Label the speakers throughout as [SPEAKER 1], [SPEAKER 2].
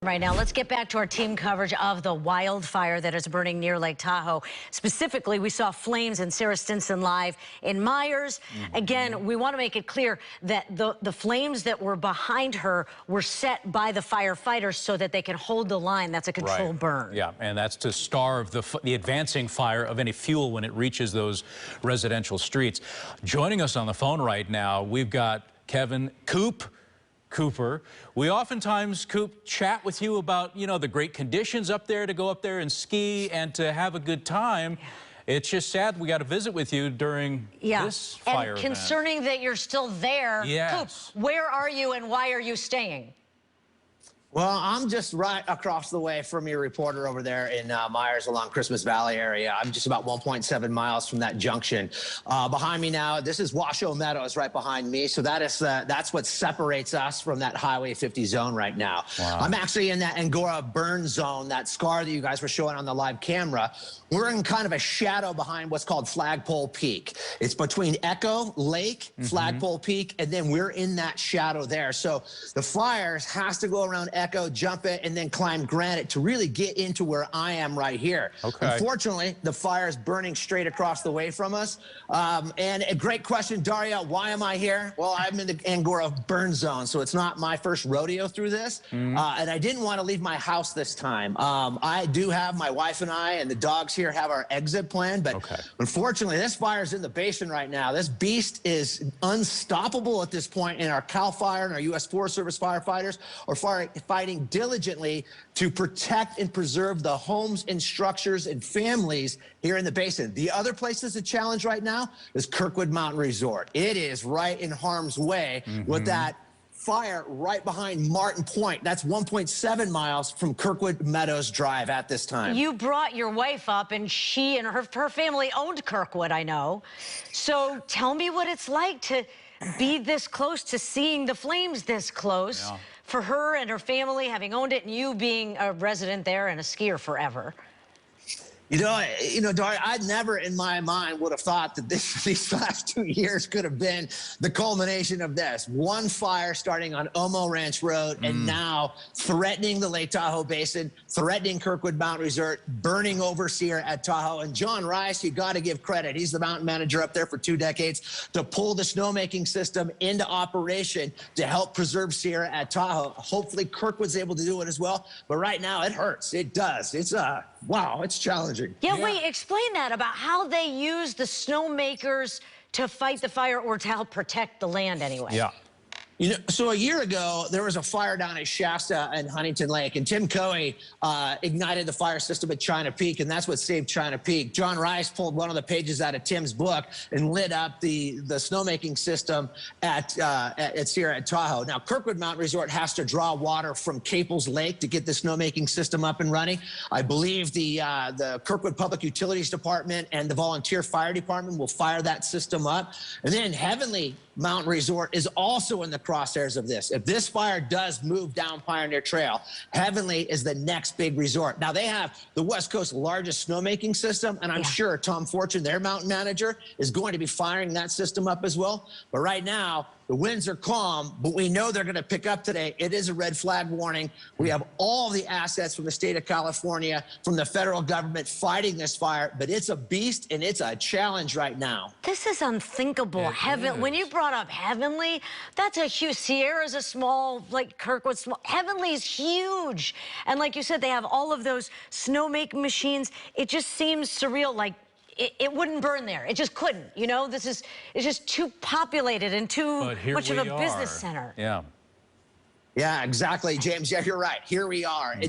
[SPEAKER 1] Right now, let's get back to our team coverage of the wildfire that is burning near Lake Tahoe. Specifically, we saw flames and Sarah Stinson live in Myers. Again, we want to make it clear that the flames that were behind her were set by the firefighters so that they can hold the line. That's a controlled burn.
[SPEAKER 2] Yeah, and that's to starve the advancing fire of any fuel when it reaches those residential streets. Joining us on the phone right now, we've got Kevin Cooper. We oftentimes, Coop, chat with you about, the great conditions up there to go up there and ski and to have a good time. It's just sad we got to visit with you during this fire
[SPEAKER 1] and concerning that you're still there.
[SPEAKER 2] Yes.
[SPEAKER 1] Coop, where are you and why are you staying?
[SPEAKER 3] Well, I'm just right across the way from your reporter over there in Myers along Christmas Valley area. I'm just about 1.7 miles from that junction. Behind me now, this is Washoe Meadows right behind me. So that's what separates us from that Highway 50 zone right now.
[SPEAKER 2] Wow.
[SPEAKER 3] I'm actually in that Angora burn zone, that scar that you guys were showing on the live camera. We're in kind of a shadow behind what's called Flagpole Peak. It's between Echo Lake, Flagpole Peak, and then we're in that shadow there. So the fires has to go around Echo, jump it, and then climb Granite to really get into where I am right here.
[SPEAKER 2] Okay.
[SPEAKER 3] Unfortunately, the fire is burning straight across the way from us. And a great question, Daria, why am I here? Well, I'm in the Angora burn zone, so it's not my first rodeo through this. And I didn't want to leave my house this time. I do have my wife and I and the dogs here have our exit plan, but unfortunately, this fire is in the basin right now. This beast is unstoppable at this point, and our CAL FIRE and our U.S. Forest Service firefighters are fighting diligently to protect and preserve the homes and structures and families here in the basin. The other place that's a challenge right now is Kirkwood Mountain Resort. It is right in harm's way with that fire right behind Martin Point. That's 1.7 miles from Kirkwood Meadows Drive at this time.
[SPEAKER 1] You brought your wife up, and she and her family owned Kirkwood, I know. So tell me what it's like to be this close to seeing the flames this close. For her and her family, having owned it, and you being a resident there and a skier forever.
[SPEAKER 3] You know, Daria, I never in my mind would have thought that these last 2 years could have been the culmination of this. One fire starting on Omo Ranch Road and now threatening the Lake Tahoe Basin, threatening Kirkwood Mountain Resort, burning over Sierra at Tahoe. And John Rice, you got to give credit. He's the mountain manager up there for 2 decades to pull the snowmaking system into operation to help preserve Sierra at Tahoe. Hopefully Kirkwood's able to do it as well. But right now it hurts. It does. It's wow, it's challenging.
[SPEAKER 1] Yeah, wait, explain that about how they use the snowmakers to fight the fire or to help protect the land anyway.
[SPEAKER 2] Yeah.
[SPEAKER 3] You know, so a year ago, there was a fire down at Shasta and Huntington Lake, and Tim Coey ignited the fire system at China Peak, and that's what saved China Peak. John Rice pulled one of the pages out of Tim's book and lit up the snowmaking system at Sierra at Tahoe. Now, Kirkwood Mountain Resort has to draw water from Caples Lake to get the snowmaking system up and running. I believe the Kirkwood Public Utilities Department and the Volunteer Fire Department will fire that system up. And then Heavenly Mountain Resort is also in the crosshairs of this. If this fire does move down Pioneer Trail, Heavenly is the next big resort. Now, they have the West Coast's largest snowmaking system, and I'm sure Tom Fortune, their mountain manager, is going to be firing that system up as well. But right now, the winds are calm, but we know they're going to pick up today. It is a red flag warning. We have all the assets from the state of California, from the federal government fighting this fire, but it's a beast and it's a challenge right now.
[SPEAKER 1] This is unthinkable. When you brought up Heavenly, that's a huge. Sierra's a small, like Kirkwood small. Heavenly's huge. And like you said, they have all of those snowmaking machines. It just seems surreal, like it wouldn't burn there. It just couldn't. You know, it's just too populated and too much of a business center.
[SPEAKER 3] Yeah, exactly, James. Yeah, you're right. Here we are. It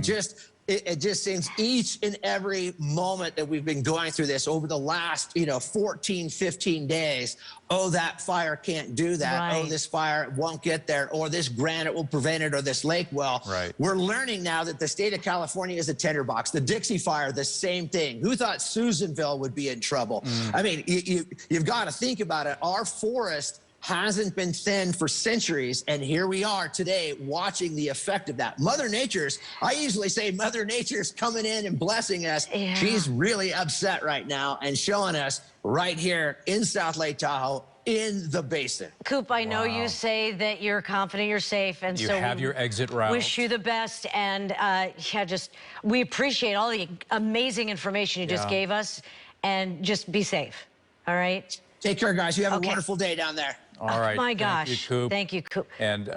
[SPEAKER 3] just seems each and every moment that we've been going through this over the last, 14, 15 days. Oh, that fire can't do that. Oh, this fire won't get there. Or this granite will prevent it, or this lake will. We're learning now that the state of California is a tinderbox. The Dixie Fire, the same thing. Who thought Susanville would be in trouble? I mean, you've got to think about it. Our forest hasn't been thinned for centuries, and here we are today watching the effect of that. Mother Nature's, I usually say Mother Nature's coming in and blessing us. She's really upset right now and showing us right here in South Lake Tahoe in the basin.
[SPEAKER 1] Coop, I know you say that you're confident you're safe, and
[SPEAKER 2] You
[SPEAKER 1] so
[SPEAKER 2] have your exit route.
[SPEAKER 1] wish you the best, and yeah, we appreciate all the amazing information you just gave us, and just be safe. All right.
[SPEAKER 3] Take care, guys. You have a wonderful day down there.
[SPEAKER 2] All right.
[SPEAKER 1] Oh my gosh.
[SPEAKER 2] Thank you, Coop.
[SPEAKER 1] Thank you, Coop.
[SPEAKER 2] And